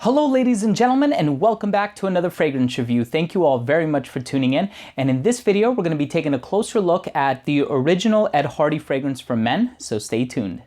Hello ladies and gentlemen, and welcome back to another fragrance review. Thank you all very much for tuning in. And in this video, we're going to be taking a closer look at the original Ed Hardy fragrance for men, so stay tuned.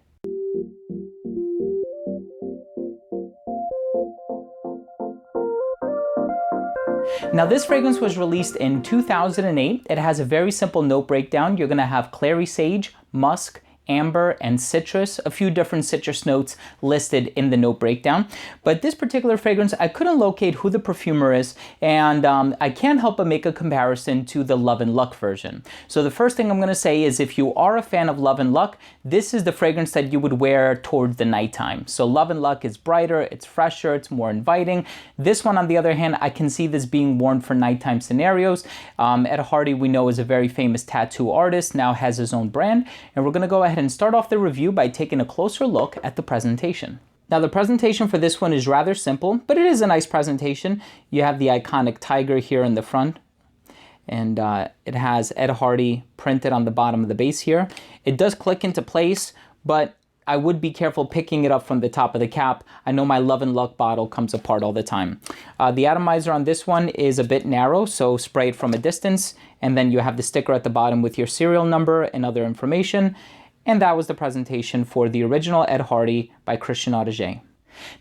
Now this fragrance was released in 2008. It has a very simple note breakdown. You're going to have clary sage, musk, amber, and citrus, a few different citrus notes listed in the note breakdown. But this particular fragrance, I couldn't locate who the perfumer is, and I can't help but make a comparison to the Love and Luck version. So the first thing I'm going to say is if you are a fan of Love and Luck, this is the fragrance that you would wear towards the nighttime. So Love and Luck is brighter, it's fresher, it's more inviting. This one, on the other hand, I can see this being worn for nighttime scenarios. Ed Hardy, we know, is a very famous tattoo artist, now has his own brand, and we're going to go ahead and start off the review by taking a closer look at the presentation. Now the presentation for this one is rather simple, but it is a nice presentation. You have the iconic tiger here in the front, and it has Ed Hardy printed on the bottom of the base here. It does click into place, but I would be careful picking it up from the top of the cap. I know my Love and Luck bottle comes apart all the time. The atomizer on this one is a bit narrow, so spray it from a distance, and then you have the sticker at the bottom with your serial number and other information. And that was the presentation for the original Ed Hardy by Audigier.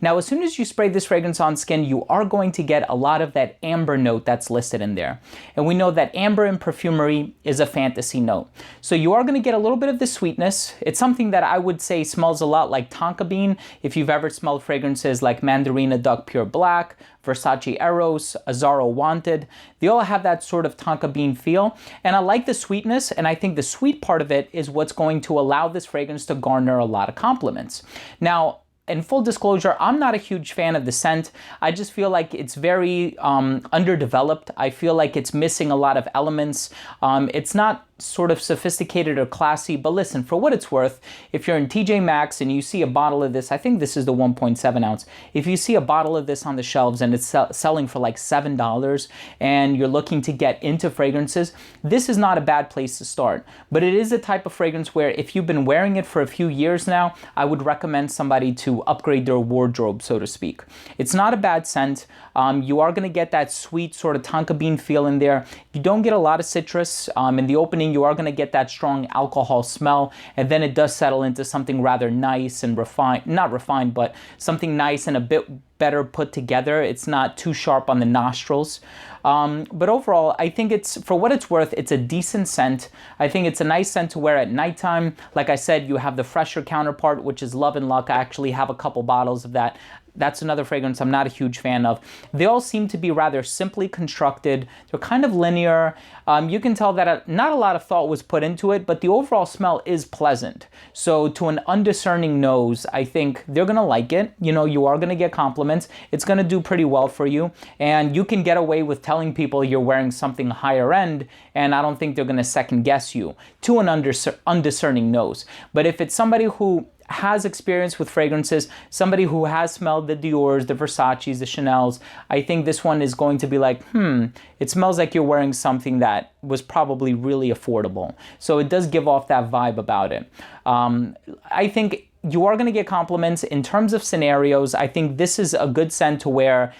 Now, as soon as you spray this fragrance on skin, you are going to get a lot of that amber note that's listed in there. And we know that amber in perfumery is a fantasy note. So you are going to get a little bit of the sweetness. It's something that I would say smells a lot like tonka bean. If you've ever smelled fragrances like Mandarina Duck Pure Black, Versace Eros, Azzaro Wanted, they all have that sort of tonka bean feel. And I like the sweetness, and I think the sweet part of it is what's going to allow this fragrance to garner a lot of compliments. Now, in full disclosure, I'm not a huge fan of the scent. I just feel like it's very underdeveloped. I feel like it's missing a lot of elements. It's not sort of sophisticated or classy, but listen, for what it's worth, if you're in TJ Maxx and you see a bottle of this, I think this is the 1.7 ounce. If you see a bottle of this on the shelves and it's selling for like $7 and you're looking to get into fragrances, this is not a bad place to start. But it is a type of fragrance where if you've been wearing it for a few years now, I would recommend somebody to upgrade their wardrobe, so to speak. It's not a bad scent. You are going to get that sweet sort of tonka bean feel in there. You don't get a lot of citrus. In the opening, you are going to get that strong alcohol smell, and then it does settle into something rather nice and refined, not refined, but something nice and a bit better put together. It's not too sharp on the nostrils. But overall, I think it's, for what it's worth, it's a decent scent. I think it's a nice scent to wear at nighttime. Like I said, you have the fresher counterpart, which is Love and Luck. I actually have a couple bottles of that. That's another fragrance I'm not a huge fan of. They all seem to be rather simply constructed. They're kind of linear. You can tell that not a lot of thought was put into it, but the overall smell is pleasant. So to an undiscerning nose, I think they're gonna like it. You know, you are gonna get compliments. It's gonna do pretty well for you. And you can get away with telling people you're wearing something higher end, and I don't think they're gonna second guess you to an undiscerning nose. But if it's somebody who has experience with fragrances, somebody who has smelled the Dior's, the Versace's, the Chanel's, I think this one is going to be like, it smells like you're wearing something that was probably really affordable. So it does give off that vibe about it. I think you are going to get compliments in terms of scenarios. I think this is a good scent to wear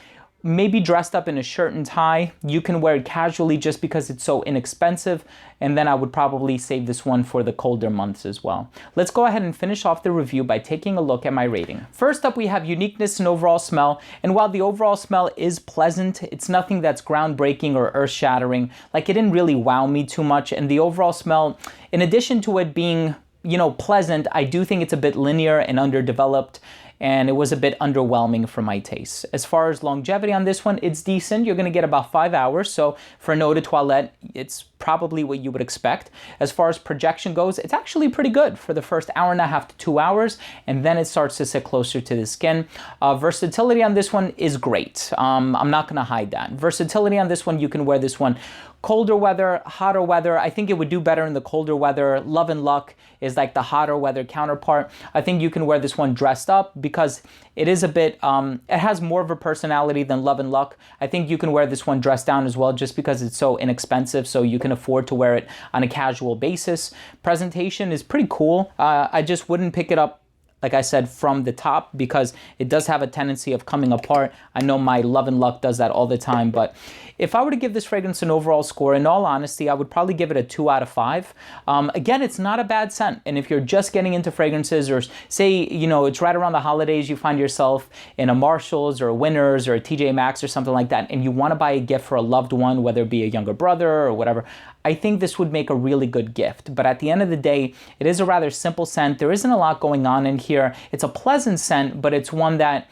maybe dressed up in a shirt and tie. You can wear it casually just because it's so inexpensive. And then I would probably save this one for the colder months as well. Let's go ahead and finish off the review by taking a look at my rating. First up, we have uniqueness and overall smell. And while the overall smell is pleasant, it's nothing that's groundbreaking or earth-shattering. Like, it didn't really wow me too much. And the overall smell, in addition to it being, you know, pleasant, I do think it's a bit linear and underdeveloped, and it was a bit underwhelming for my taste. As far as longevity on this one, it's decent. You're gonna get about 5 hours, so for an eau de toilette, it's probably what you would expect. As far as projection goes, it's actually pretty good for the first hour and a half to 2 hours, and then it starts to sit closer to the skin. Versatility on this one is great. I'm not gonna hide that. Versatility on this one, you can wear this one colder weather, hotter weather. I think it would do better in the colder weather. Love and Luck is like the hotter weather counterpart. I think you can wear this one dressed up because it is a bit, it has more of a personality than Love and Luck. I think you can wear this one dressed down as well just because it's so inexpensive, so you can afford to wear it on a casual basis. Presentation is pretty cool. I just wouldn't pick it up like I said, from the top, because it does have a tendency of coming apart. I know my Love and Luck does that all the time, but if I were to give this fragrance an overall score, in all honesty, I would probably give it a 2 out of 5. Again, it's not a bad scent, and if you're just getting into fragrances, or say, you know, it's right around the holidays, you find yourself in a Marshall's or a Winners or a TJ Maxx or something like that, and you want to buy a gift for a loved one, whether it be a younger brother or whatever, I think this would make a really good gift. But at the end of the day, it is a rather simple scent. There isn't a lot going on in here. It's a pleasant scent, but it's one that,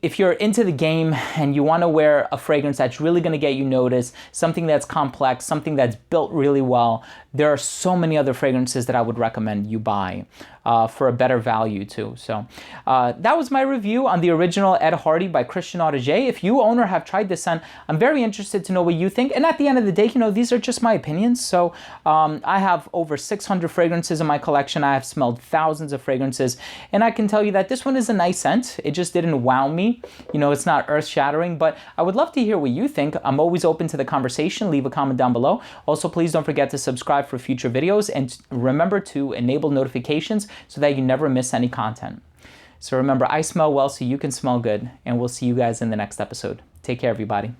if you're into the game and you want to wear a fragrance that's really going to get you noticed, something that's complex, something that's built really well, there are so many other fragrances that I would recommend you buy for a better value too. So that was my review on the original Ed Hardy by Christian Audigier. If you own or have tried this scent, I'm very interested to know what you think. And at the end of the day, you know, these are just my opinions. So I have over 600 fragrances in my collection. I have smelled thousands of fragrances, and I can tell you that this one is a nice scent. It just didn't wow me. You know, it's not earth-shattering, but I would love to hear what you think. I'm always open to the conversation. Leave a comment down below. Also, please don't forget to subscribe for future videos, and remember to enable notifications so that you never miss any content. So remember, I smell well so you can smell good, and we'll see you guys in the next episode. Take care, everybody.